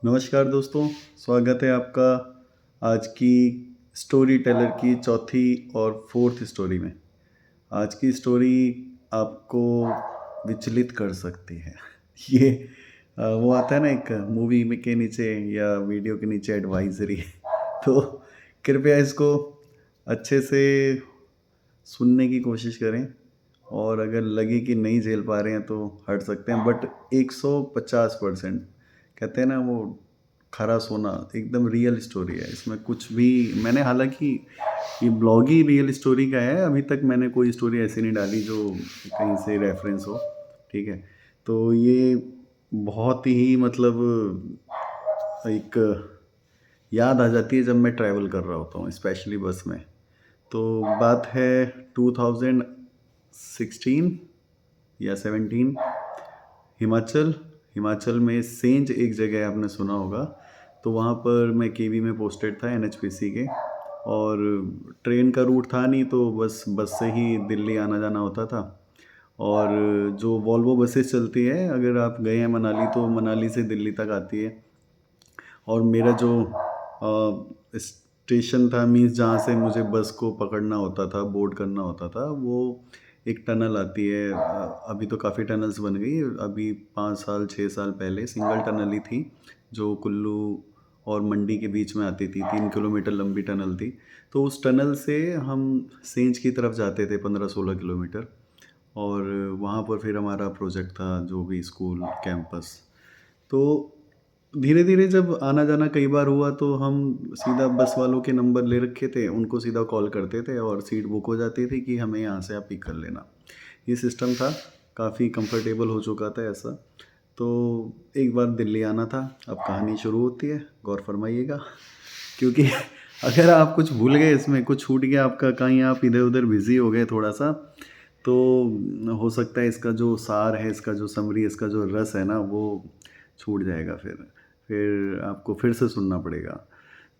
नमस्कार दोस्तों, स्वागत है आपका आज की स्टोरी टेलर की चौथी और फोर्थ स्टोरी में। आज की स्टोरी आपको विचलित कर सकती है। ये वो आता है ना एक मूवी में के नीचे या वीडियो के नीचे एडवाइजरी। तो कृपया इसको अच्छे से सुनने की कोशिश करें और अगर लगे कि नहीं झेल पा रहे हैं तो हट सकते हैं, बट 150% कहते हैं ना वो खरा सोना एकदम रियल स्टोरी है। इसमें कुछ भी मैंने हालांकि ये ब्लॉग ही रियल स्टोरी का है, अभी तक मैंने कोई स्टोरी ऐसी नहीं डाली जो कहीं से रेफरेंस हो। ठीक है, तो ये बहुत ही मतलब एक याद आ जाती है जब मैं ट्रैवल कर रहा होता हूँ, स्पेशली बस में। तो बात है 2016 या 17, हिमाचल हिमाचल में सेंज एक जगह है, आपने सुना होगा। तो वहाँ पर मैं केवी में पोस्टेड था एनएचपीसी के, और ट्रेन का रूट था नहीं तो बस से ही दिल्ली आना जाना होता था। और जो वॉल्वो बसेस चलती है, अगर आप गए हैं मनाली तो मनाली से दिल्ली तक आती है। और मेरा जो स्टेशन था, मीन्स जहाँ से मुझे बस को पकड़ना होता था, बोर्ड करना होता था, वो एक टनल आती है। अभी तो काफ़ी टनल्स बन गई। अभी 5 साल 6 साल पहले सिंगल टनल ही थी जो कुल्लू और मंडी के बीच में आती थी, 3 किलोमीटर लंबी टनल थी। तो उस टनल से हम सेंज की तरफ जाते थे 15-16 किलोमीटर। और वहाँ पर फिर हमारा प्रोजेक्ट था, जो भी स्कूल कैंपस। तो धीरे धीरे जब आना जाना कई बार हुआ तो हम सीधा बस वालों के नंबर ले रखे थे, उनको सीधा कॉल करते थे और सीट बुक हो जाती थी कि हमें यहाँ से आप पिक कर लेना। ये सिस्टम था, काफ़ी कंफर्टेबल हो चुका था ऐसा। तो एक बार दिल्ली आना था। अब कहानी शुरू होती है, गौर फरमाइएगा। क्योंकि अगर आप कुछ भूल गए, इसमें कुछ छूट गया आपका, कहीं आप इधर उधर बिजी हो गए थोड़ा सा, तो हो सकता है इसका जो सार है, इसका जो समरी, इसका जो रस है ना, वो छूट जाएगा। फिर आपको फिर से सुनना पड़ेगा।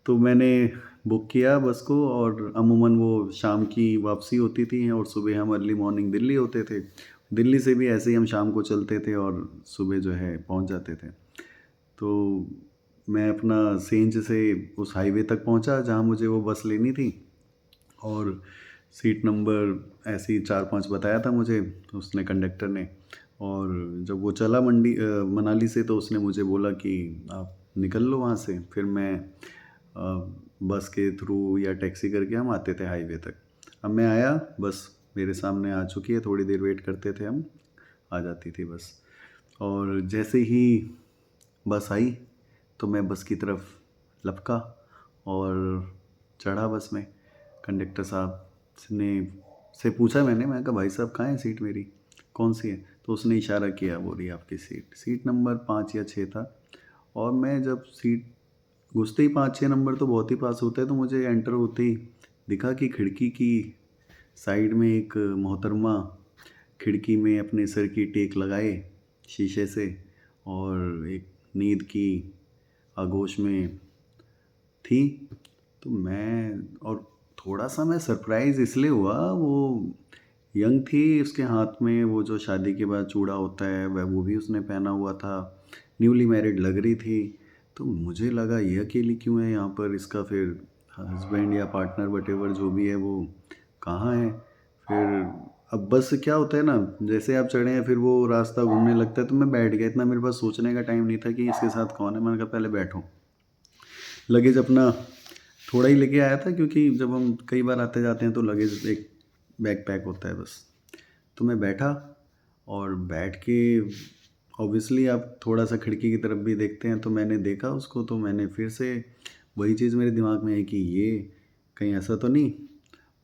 तो मैंने बुक किया बस को, और अमूमन वो शाम की वापसी होती थी और सुबह हम अर्ली मॉर्निंग दिल्ली होते थे। दिल्ली से भी ऐसे ही हम शाम को चलते थे और सुबह जो है पहुंच जाते थे। तो मैं अपना सेंज से उस हाईवे तक पहुंचा जहां मुझे वो बस लेनी थी। और सीट नंबर ऐसे ही 4-5 बताया था मुझे उसने, कंडक्टर ने। और जब वो चला मनाली से, तो उसने मुझे बोला कि आप निकल लो वहाँ से। फिर मैं बस के थ्रू या टैक्सी करके हम आते थे हाईवे तक। अब मैं आया, बस मेरे सामने आ चुकी है, थोड़ी देर वेट करते थे हम, आ जाती थी बस। और जैसे ही बस आई तो मैं बस की तरफ लपका और चढ़ा बस में। कंडक्टर साहब ने से पूछा मैं कहा भाई साहब कहाँ है सीट मेरी, कौन सी है? तो उसने इशारा किया, बोली आपकी सीट नंबर 5 या 6 था। और मैं जब सीट घुसते ही 5-6 नंबर तो बहुत ही पास होता है, तो मुझे एंटर होते ही दिखा कि खिड़की की साइड में एक मोहतरमा खिड़की में अपने सर की टेक लगाए शीशे से, और एक नींद की आगोश में थी। तो मैं और थोड़ा सा मैं सरप्राइज़ इसलिए हुआ, वो यंग थी, उसके हाथ में वो जो शादी के बाद चूड़ा होता है वह वो भी उसने पहना हुआ था, न्यूली मैरिड लग रही थी। तो मुझे लगा ये अकेली क्यों है यहाँ पर, इसका फिर हस्बैंड या पार्टनर वटेवर जो भी है वो कहाँ है। फिर अब बस क्या होता है ना, जैसे आप चढ़े हैं फिर वो रास्ता घूमने लगता है, तो मैं बैठ गया। इतना मेरे पास सोचने का टाइम नहीं था कि इसके साथ कौन है। मैंने कहा पहले बैठो। लगेज अपना थोड़ा ही लेके आया था, क्योंकि जब हम कई बार आते जाते हैं तो लगेज एक बैग पैक होता है बस। तो मैं बैठा, और बैठ के ऑब्वियसली आप थोड़ा सा खिड़की की तरफ भी देखते हैं, तो मैंने देखा उसको। तो मैंने फिर से वही चीज़ मेरे दिमाग में आई कि ये कहीं ऐसा तो नहीं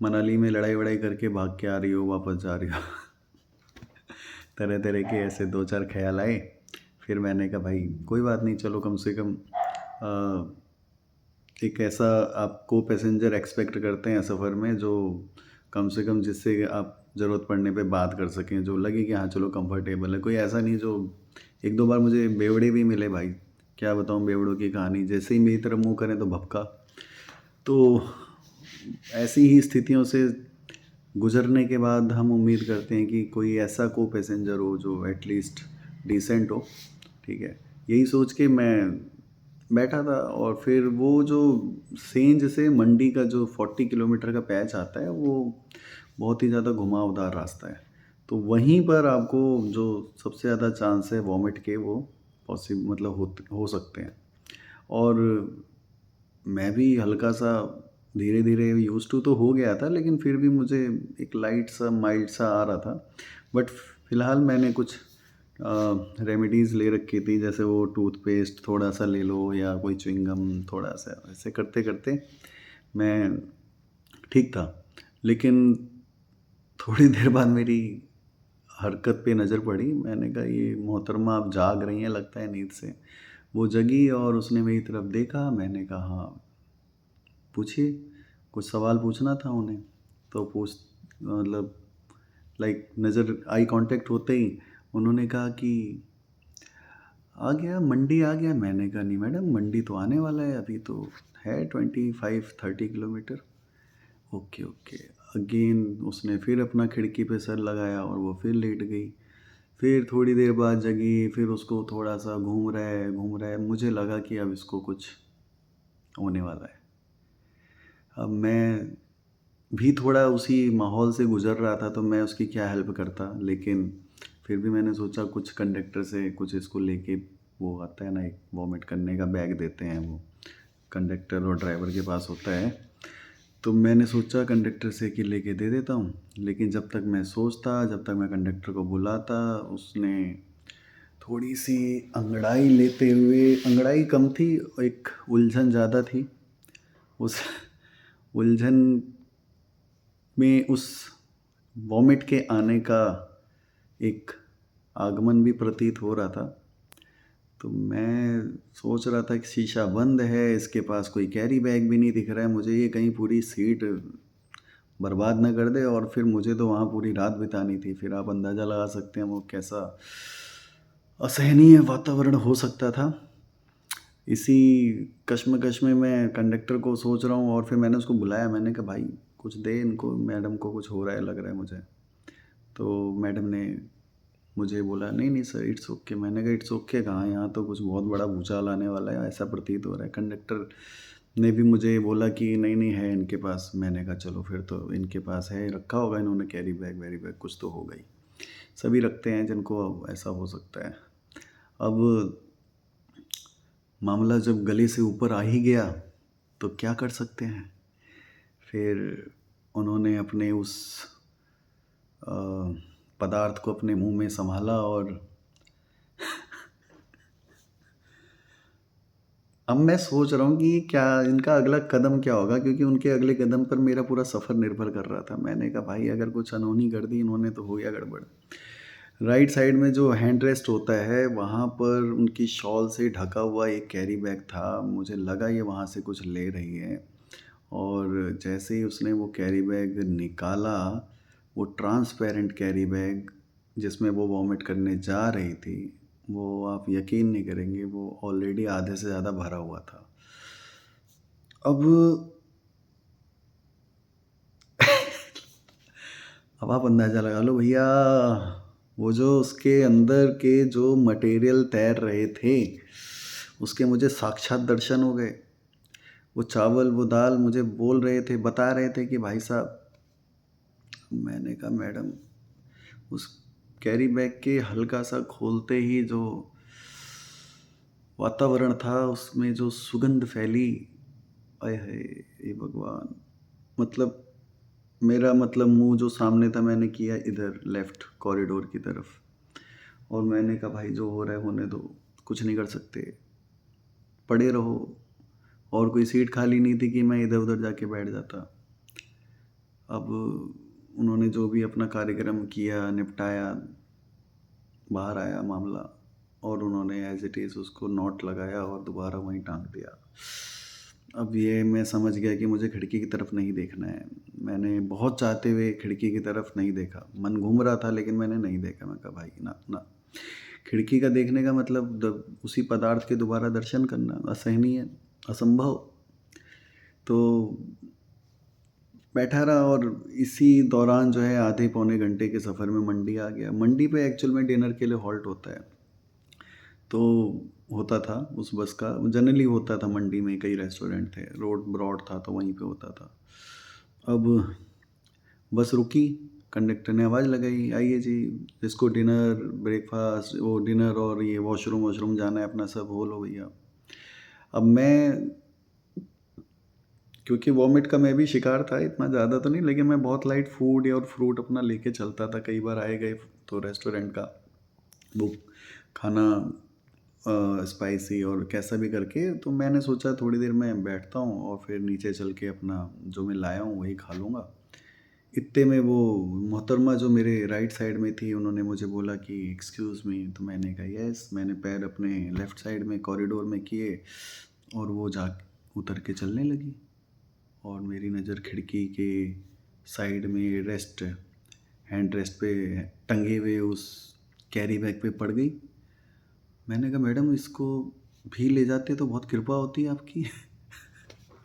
मनाली में लड़ाई वड़ाई करके भाग के आ रही हो, वापस जा रही हो। तरह तरह के ऐसे 2-4 ख्याल आए। फिर मैंने कहा भाई कोई बात नहीं, चलो कम से कम एक ऐसा आप को पैसेंजर एक्सपेक्ट करते हैं सफ़र में जो कम से कम जिससे आप ज़रूरत पड़ने पे बात कर सकें, जो लगे कि हाँ चलो कंफर्टेबल है। कोई ऐसा नहीं जो 1-2 बार मुझे बेवड़े भी मिले भाई, क्या बताऊँ बेवड़ों की कहानी। जैसे ही मेरी तरफ मुँह करें तो भपका। तो ऐसी ही स्थितियों से गुजरने के बाद हम उम्मीद करते हैं कि कोई ऐसा को पैसेंजर हो जो एटलीस्ट डिसेंट हो। ठीक है, यही सोच के मैं बैठा था और फिर वो जो सेंध से मंडी का जो 40 किलोमीटर का पैच आता है वो बहुत ही ज़्यादा घुमावदार रास्ता है। तो वहीं पर आपको जो सबसे ज़्यादा चांस है वॉमिट के वो मतलब हो सकते हैं। और मैं भी हल्का-सा धीरे-धीरे यूज़्ड टू तो हो गया था, लेकिन फिर भी मुझे एक लाइट सा, माइल्ड सा आ रहा था। बट फ़िलहाल मैंने कुछ रेमेडीज़ ले रखी थी, जैसे वो टूथपेस्ट थोड़ा-सा ले लो या कोई च्युइंग गम थोड़ा-सा, ऐसे करते-करते मैं ठीक था। लेकिन थोड़ी देर बाद मेरी हरकत पे नज़र पड़ी। मैंने कहा, ये मोहतरमा आप जाग रही हैं लगता है नींद से। वो जगी और उसने मेरी तरफ देखा। मैंने कहा, हाँ, पूछिए, कुछ सवाल पूछना था उन्हें। तो मतलब लाइक नज़र आई कांटेक्ट होते ही उन्होंने कहा कि आ गया, मंडी आ गया। मैंने कहा, नहीं मैडम, मंडी तो आने वाला है, अभी तो है 25-30 किलोमीटर। Okay okay. अगेन उसने फिर अपना खिड़की पे सर लगाया और वो फिर लेट गई। फिर थोड़ी देर बाद जगी, फिर उसको थोड़ा-सा घूम रहा है। मुझे लगा कि अब इसको कुछ होने वाला है। अब मैं भी थोड़ा उसी माहौल से गुज़र रहा था, तो मैं उसकी क्या हेल्प करता। लेकिन फिर भी मैंने सोचा कुछ कंडक्टर से कुछ इसको लेके, वो आता है ना एक वॉमिट करने का बैग देते हैं, वो कंडक्टर और ड्राइवर के पास होता है। तो मैंने सोचा कंडक्टर से कि लेके दे देता हूँ। लेकिन जब तक मैं सोचता, जब तक मैं कंडक्टर को बुलाता, उसने थोड़ी-सी अंगड़ाई लेते हुए, अंगड़ाई कम थी, एक उलझन ज़्यादा थी। उस उलझन में उस वॉमिट के आने का एक आगमन भी प्रतीत हो रहा था। तो मैं सोच रहा था कि शीशा बंद है, इसके पास कोई कैरी बैग भी नहीं दिख रहा है मुझे, ये कहीं पूरी सीट बर्बाद ना कर दे। और फिर मुझे तो वहाँ पूरी रात बितानी थी। फिर आप अंदाज़ा लगा सकते हैं वो कैसा असहनीय वातावरण हो सकता था। इसी कश्मकश में मैं कंडक्टर को सोच रहा हूँ और फिर मैंने उसको बुलाया। मैंने कहा, भाई कुछ दे इनको, मैडम को कुछ हो रहा है लग रहा है मुझे। तो मैडम ने मुझे बोला, नहीं नहीं सर, इट्स ओके। मैंने कहा, इट्स ओके कहाँ, यहाँ तो कुछ बहुत बड़ा भूचाल आने वाला है, ऐसा प्रतीत हो रहा है। कंडक्टर ने भी मुझे बोला कि नहीं नहीं है इनके पास। मैंने कहा, चलो फिर तो इनके पास है, रखा होगा इन्होंने कैरी बैग वैरी बैग, कुछ तो होगा ही। सभी रखते हैं जिनको ऐसा हो सकता है। अब मामला जब गले से ऊपर आ ही गया तो क्या कर सकते हैं। फिर उन्होंने अपने उस अ, पदार्थ को अपने मुंह में संभाला और अब मैं सोच रहा हूँ कि क्या इनका अगला कदम क्या होगा, क्योंकि उनके अगले कदम पर मेरा पूरा सफ़र निर्भर कर रहा था। मैंने कहा, भाई अगर कुछ अनहोनी कर दी इन्होंने तो हो गया गड़बड़। राइट साइड में जो हैंड रेस्ट होता है वहाँ पर उनकी शॉल से ढका हुआ एक कैरी बैग था। मुझे लगा ये वहाँ से कुछ ले रही है। और जैसे ही उसने वो कैरी बैग निकाला, वो ट्रांसपेरेंट कैरी बैग जिसमें वो वॉमिट करने जा रही थी, वो आप यकीन नहीं करेंगे, वो ऑलरेडी आधे से ज़्यादा भरा हुआ था। अब अब आप अंदाज़ा लगा लो भैया, वो जो उसके अंदर के जो मटेरियल तैर रहे थे, उसके मुझे साक्षात दर्शन हो गए। वो चावल, वो दाल मुझे बोल रहे थे, बता रहे थे कि भाई साहब। मैंने कहा, मैडम, उस कैरी बैग के हल्का सा खोलते ही जो वातावरण था, उसमें जो सुगंध फैली, आय हाय! हे भगवान! मतलब मेरा मतलब मुँह जो सामने था मैंने किया इधर लेफ़्ट कॉरिडोर की तरफ। और मैंने कहा, भाई जो हो रहा है होने दो, कुछ नहीं कर सकते, पड़े रहो। और कोई सीट खाली नहीं थी कि मैं इधर-उधर जाके बैठ जाता। अब उन्होंने जो भी अपना कार्यक्रम किया, निपटाया, बाहर आया मामला और उन्होंने एज़ इट इज़ उसको नॉट लगाया और दोबारा वहीं टाँग दिया। अब ये मैं समझ गया कि मुझे खिड़की की तरफ नहीं देखना है। मैंने बहुत चाहते हुए खिड़की की तरफ नहीं देखा। मन घूम रहा था लेकिन मैंने नहीं देखा। मैं कहा, भाई ना, ना। खिड़की का देखने का मतलब उसी पदार्थ के दोबारा दर्शन करना असहनीय, असंभव। तो बैठा रहा और इसी दौरान जो है आधे पौने घंटे के सफ़र में मंडी आ गया। मंडी पे एक्चुअल में डिनर के लिए हॉल्ट होता है। तो होता था उस बस का, जनरली होता था, मंडी में कई रेस्टोरेंट थे, रोड ब्रॉड था तो वहीं पे होता था। अब बस रुकी, कंडक्टर ने आवाज़ लगाई, आइए जी, जिसको डिनर, ब्रेकफ़ास्ट, वो डिनर और ये वॉशरूम जाना है अपना सब वो लो भैया। अब मैं, क्योंकि वॉमिट का मैं भी शिकार था, इतना ज़्यादा तो नहीं, लेकिन मैं बहुत लाइट फूड या और फ्रूट अपना लेके चलता था। कई बार आए गए तो रेस्टोरेंट का वो खाना स्पाइसी और कैसा भी करके, तो मैंने सोचा थोड़ी देर मैं बैठता हूँ और फिर नीचे चल के अपना जो मैं लाया हूँ वही खा लूँगा। इतने में वो मोहतरमा जो मेरे राइट साइड में थी, उन्होंने मुझे बोला कि एक्सक्यूज़ मी, तो मैंने कहा यस। मैंने पैर अपने लेफ़्ट साइड में कॉरिडोर में किए और वो जा उतर के चलने लगी और मेरी नज़र खिड़की के साइड में हैंड रेस्ट पे टंगे हुए उस कैरी बैग पे पड़ गई। मैंने कहा मैडम इसको भी ले जाते तो बहुत कृपा होती आपकी।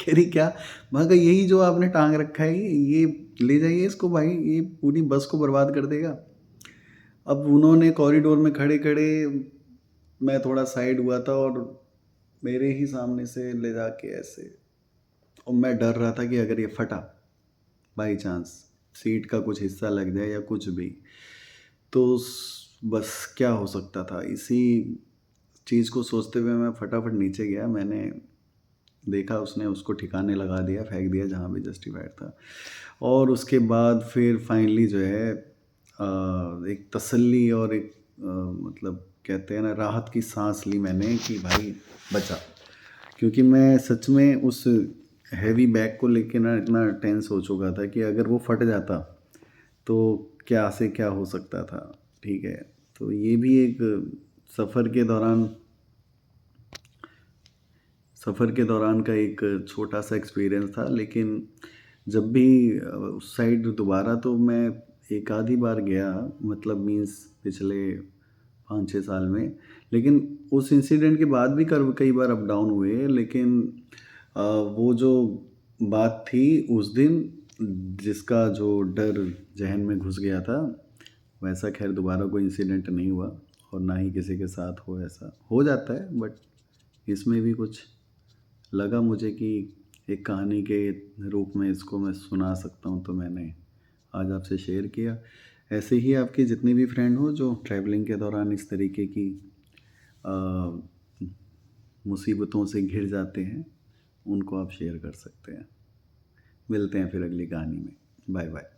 कह रही क्या? मैं कहा यही जो आपने टांग रखा है ये ले जाइए इसको भाई, ये पूरी बस को बर्बाद कर देगा। अब उन्होंने कॉरिडोर में खड़े खड़े, मैं थोड़ा साइड हुआ था और मेरे ही सामने से ले जाके ऐसे, और मैं डर रहा था कि अगर ये फटा बाई चांस, सीट का कुछ हिस्सा लग जाए या कुछ भी, तो बस क्या हो सकता था। इसी चीज़ को सोचते हुए मैं फटाफट नीचे गया। मैंने देखा उसने उसको ठिकाने लगा दिया, फेंक दिया जहाँ भी जस्टिफाइड था। और उसके बाद फिर फाइनली जो है एक तसल्ली और एक मतलब कहते हैं ना, राहत की सांस ली मैंने कि भाई बचा। क्योंकि मैं सच में उस हैवी बैग को लेके ना इतना टेंस हो चुका था कि अगर वो फट जाता तो क्या से क्या हो सकता था। ठीक है, तो ये भी एक सफ़र के दौरान सफ़र के दौरान का एक छोटा सा एक्सपीरियंस था। लेकिन जब भी उस साइड दोबारा तो मैं एक आधी बार गया, मतलब मीन्स पिछले 5-6 साल में। लेकिन उस इंसिडेंट के बाद भी कई बार अप डाउन हुए। लेकिन वो जो बात थी उस दिन, जिसका जो डर जहन में घुस गया था, वैसा खैर दोबारा कोई इंसिडेंट नहीं हुआ और ना ही किसी के साथ हो। ऐसा हो जाता है, बट इसमें भी कुछ लगा मुझे कि एक कहानी के रूप में इसको मैं सुना सकता हूँ, तो मैंने आज आपसे शेयर किया। ऐसे ही आपके जितने भी फ्रेंड हो जो ट्रैवलिंग के दौरान इस तरीके की अ, मुसीबतों से घिर जाते हैं, उनको आप शेयर कर सकते हैं। मिलते हैं फिर अगली कहानी में। Bye bye.